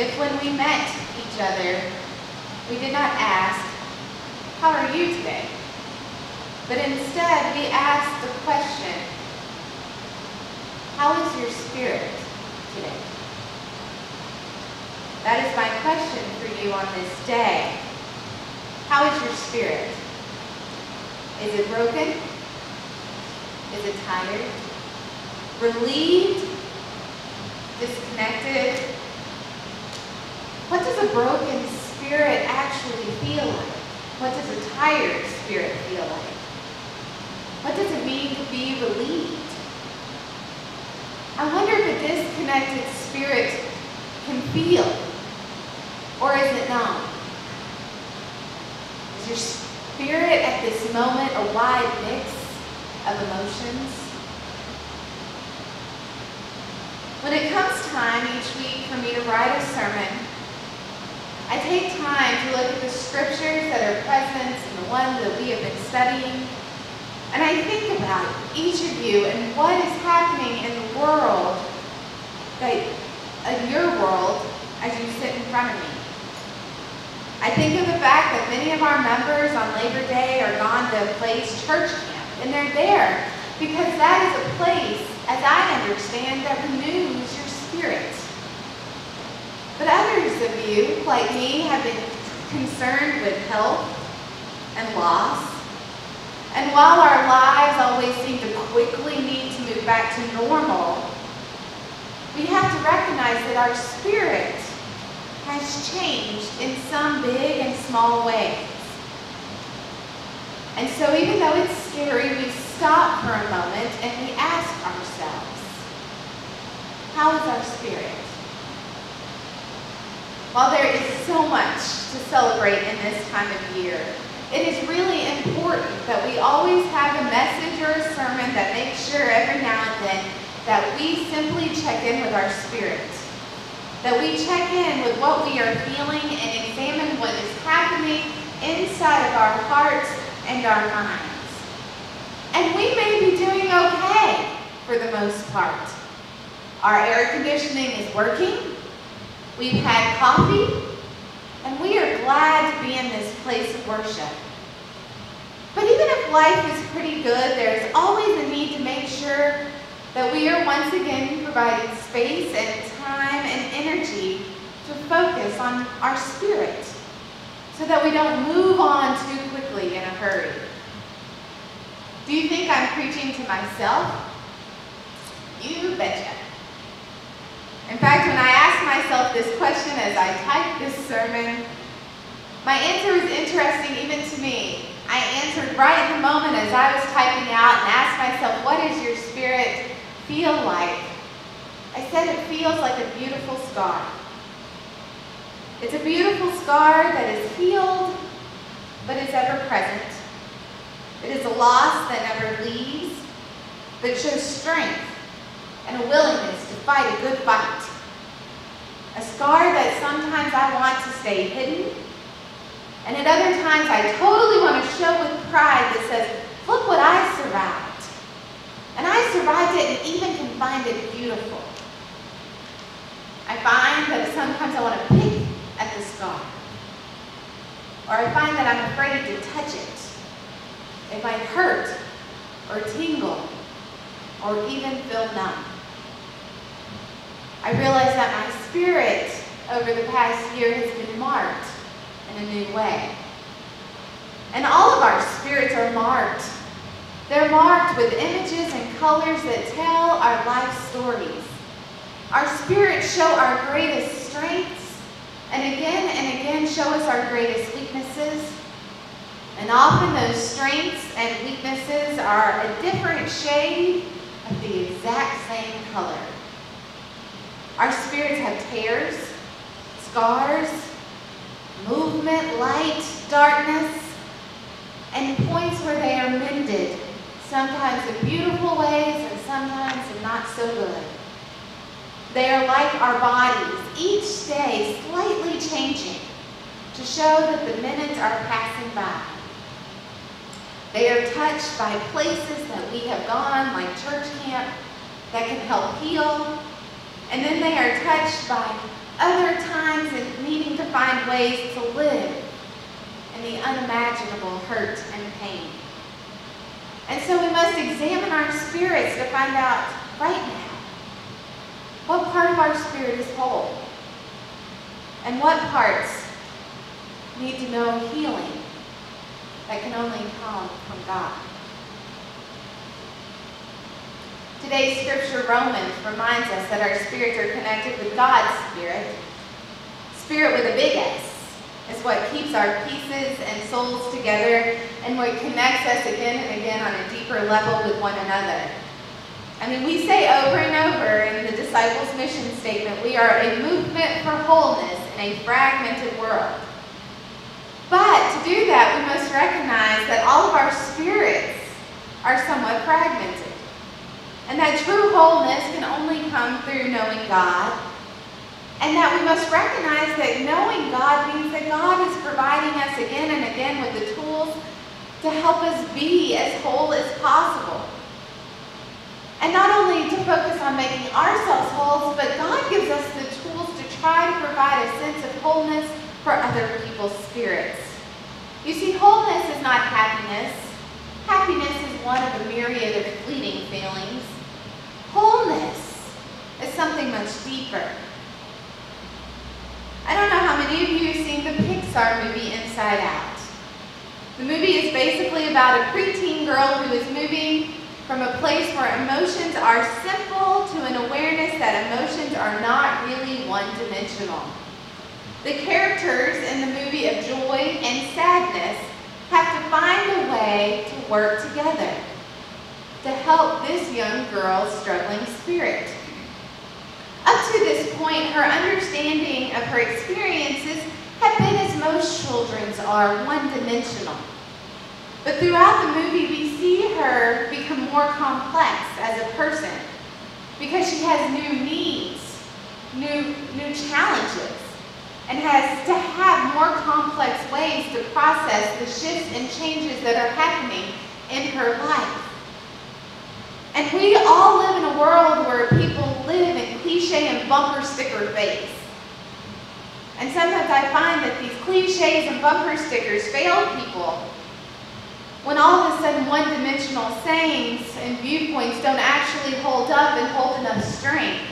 if when we met each other, we did not ask, "How are you today?" But instead, we asked the question, "How is your spirit today?" That is my question for you on this day. How is your spirit? Is it broken? Is it tired? Relieved? Disconnected? What does a broken spirit actually feel like? What does a tired spirit feel like? What does it mean to be relieved? I wonder if a disconnected spirit can feel, or is it numb? Is your spirit at this moment a wide mix of emotions? When it comes time each week for me to write a sermon, I take time to look at the scriptures that are present and the ones that we have been studying, and I think about each of you and what is happening in the world, in your world, as you sit in front of me. I think of the fact that many of our members on Labor Day are gone to a place, church camp, and they're there because that is a place, as I understand, that renews your spirit. But others of you, like me, have been concerned with health and loss. And while our lives always seem to quickly need to move back to normal, we have to recognize that our spirit has changed in some big and small ways. And so even though it's scary, we stop for a moment and we ask ourselves, how is our spirit? While there is so much to celebrate in this time of year, it is really important that we always have a message or a sermon that makes sure every now and then that we simply check in with our spirit. That we check in with what we are feeling and examine what is happening inside of our hearts and our minds. And we may be doing okay for the most part. Our air conditioning is working, we've had coffee, and we are glad to be in this place of worship. But even if life is pretty good, there's always a need to make sure that we are once again providing space and time and energy to focus on our spirit so that we don't move on too quickly in a hurry. Do you think I'm preaching to myself? You betcha. In fact, when I asked myself this question as I typed this sermon, my answer was interesting even to me. I answered right in the moment as I was typing out and asked myself, what does your spirit feel like? I said it feels like a beautiful scar. It's a beautiful scar that is healed, but is ever present. It is a loss that never leaves, but shows strength and a willingness to fight a good fight. A scar that sometimes I want to stay hidden, and at other times I totally want to show with pride that says, look what I survived. And I survived it and even can find it beautiful. I find that sometimes I want to pick at the scar. Or I find that I'm afraid to touch it. It might hurt or tingle or even feel numb. I realize that my spirit over the past year has been marked in a new way. And all of our spirits are marked. They're marked with images and colors that tell our life stories. Our spirits show our greatest strengths, and again show us our greatest weaknesses. And often those strengths and weaknesses are a different shade of the exact same color. Our spirits have tears, scars, movement, light, darkness, and points where they are mended, sometimes in beautiful ways and sometimes in not so good. They are like our bodies, each day slightly changing to show that the minutes are passing by. They are touched by places that we have gone, like church camp, that can help heal. And then they are touched by other times needing to find ways to live in the unimaginable hurt and pain. And so we must examine our spirits to find out right now what part of our spirit is whole and what parts need to know healing that can only come from God. Today's scripture, Romans, reminds us that our spirits are connected with God's Spirit. Spirit with a big S is what keeps our pieces and souls together and what connects us again and again on a deeper level with one another. I mean, we say over and over in the Disciples' mission statement, we are a movement for wholeness in a fragmented world. But to do that, we must recognize that all of our spirits are somewhat fragmented. And that true wholeness can only come through knowing God. And that we must recognize that knowing God means that God is providing us again and again with the tools to help us be as whole as possible. And not only to focus on making ourselves whole, but God gives us the tools to try to provide a sense of wholeness for other people's spirits. You see, wholeness is not happiness. Happiness is one of a myriad of fleeting feelings. Wholeness is something much deeper. I don't know how many of you have seen the Pixar movie Inside Out. The movie is basically about a preteen girl who is moving from a place where emotions are simple to an awareness that emotions are not really one-dimensional. The characters in the movie of joy and sadness have to find a way to work together to help this young girl's struggling spirit. Up to this point, her understanding of her experiences had been as most children's are, one-dimensional. But throughout the movie, we see her become more complex as a person because she has new needs, new challenges, and has to have more complex ways to process the shifts and changes that are happening in her life. And we all live in a world where people live in cliche and bumper sticker phase. And sometimes I find that these cliches and bumper stickers fail people when all of a sudden one-dimensional sayings and viewpoints don't actually hold up and hold enough strength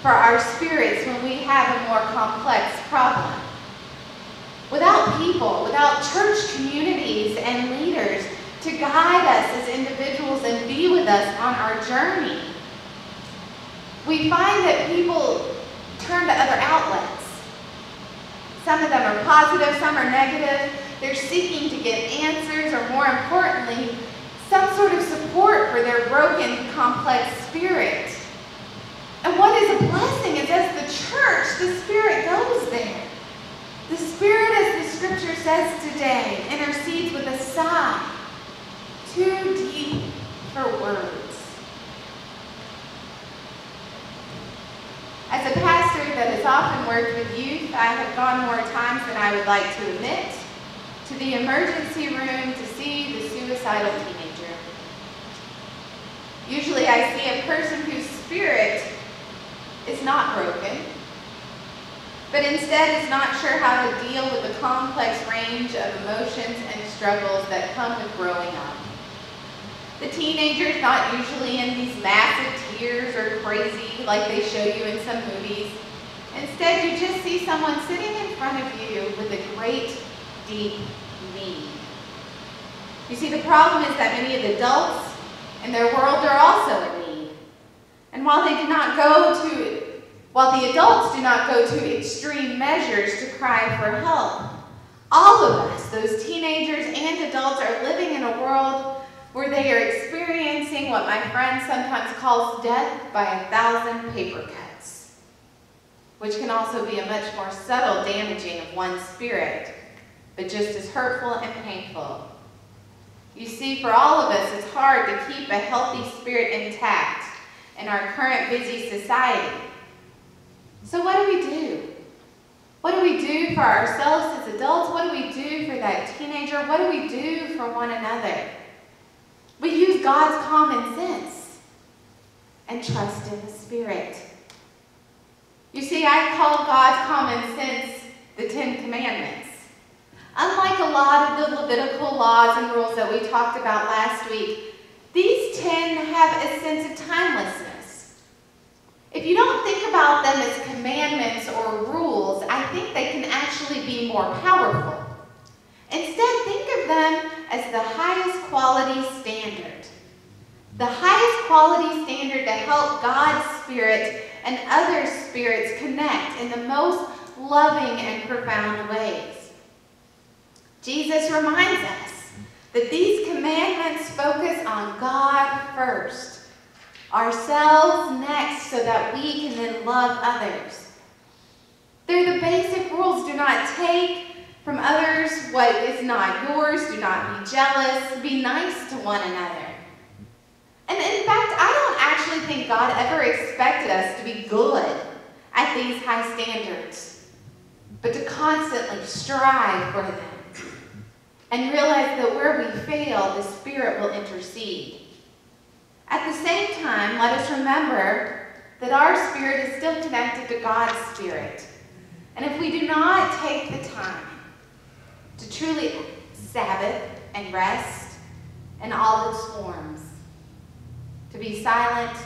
for our spirits when we have a more complex problem. Without people, without church communities and leaders to guide us as individuals and be with us on our journey, we find that people turn to other outlets. Some of them are positive, some are negative. They're seeking to get answers, or more importantly, some sort of support for their broken, complex spirit. And what is a blessing is as the church, the Spirit goes there. The Spirit, as the scripture says today, intercedes with a sigh, too deep for words. As a pastor that has often worked with youth, I have gone more times than I would like to admit to the emergency room to see the suicidal teenager. Usually I see a person whose spirit is not broken, but instead is not sure how to deal with the complex range of emotions and struggles that come with growing up. The teenager's not usually in these massive tears or crazy like they show you in some movies. Instead, you just see someone sitting in front of you with a great, deep need. You see, the problem is that many of the adults in their world are also in need. And while the adults do not go to extreme measures to cry for help, all of us, those teenagers and adults, are living in a world where they are experiencing what my friend sometimes calls death by 1,000 paper cuts, which can also be a much more subtle damaging of one's spirit, but just as hurtful and painful. You see, for all of us, it's hard to keep a healthy spirit intact in our current busy society. So what do we do? What do we do for ourselves as adults? What do we do for that teenager? What do we do for one another? We use God's common sense and trust in the Spirit. You see, I call God's common sense the 10 Commandments. Unlike a lot of the Levitical laws and rules that we talked about last week, these 10 have a sense of timelessness. If you don't think about them as commandments or rules, I think they can actually be more powerful. Instead, think of them as the highest quality standard. The highest quality standard to help God's Spirit and other spirits connect in the most loving and profound ways. Jesus reminds us that these commandments focus on God first, ourselves next, so that we can then love others. They're the basic rules. Do not take from others what is not yours. Do not be jealous. Be nice to one another. And in fact, I don't actually think God ever expected us to be good at these high standards, but to constantly strive for them and realize that where we fail, the Spirit will intercede. At the same time, let us remember that our spirit is still connected to God's Spirit. And if we do not take the time to truly Sabbath and rest in all its forms, to be silent,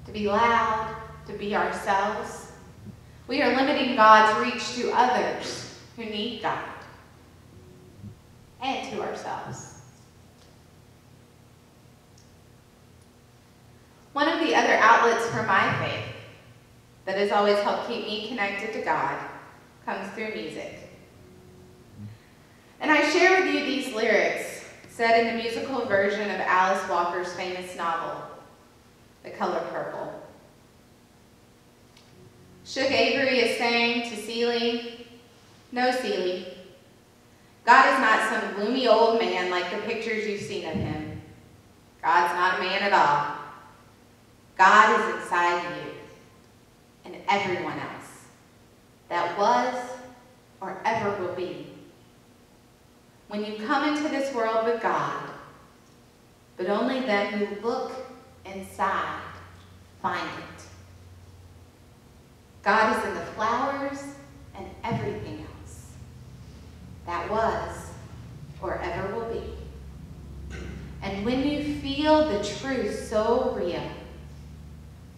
to be loud, to be ourselves, we are limiting God's reach to others who need God and to ourselves. One of the other outlets for my faith that has always helped keep me connected to God comes through music. And I share with you these lyrics said in the musical version of Alice Walker's famous novel, The Color Purple. Shook Avery is saying to Celie, "No, Celie, God is not some gloomy old man like the pictures you've seen of him. God's not a man at all. God is inside you and everyone else that was or ever will be. When you come into this world with God, but only them who look inside find it. God is in the flowers and everything else that was or ever will be. And when you feel the truth so real,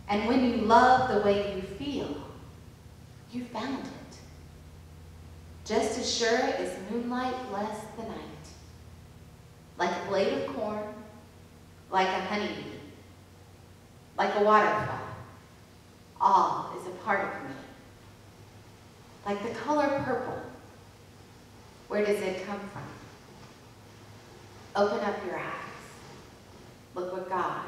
and when you love the way you feel, you found it. Just as sure as moonlight bless the night, like a blade of corn, like a honeybee, like a waterfall, all is a part of me. Like the color purple, where does it come from? Open up your eyes. Look what God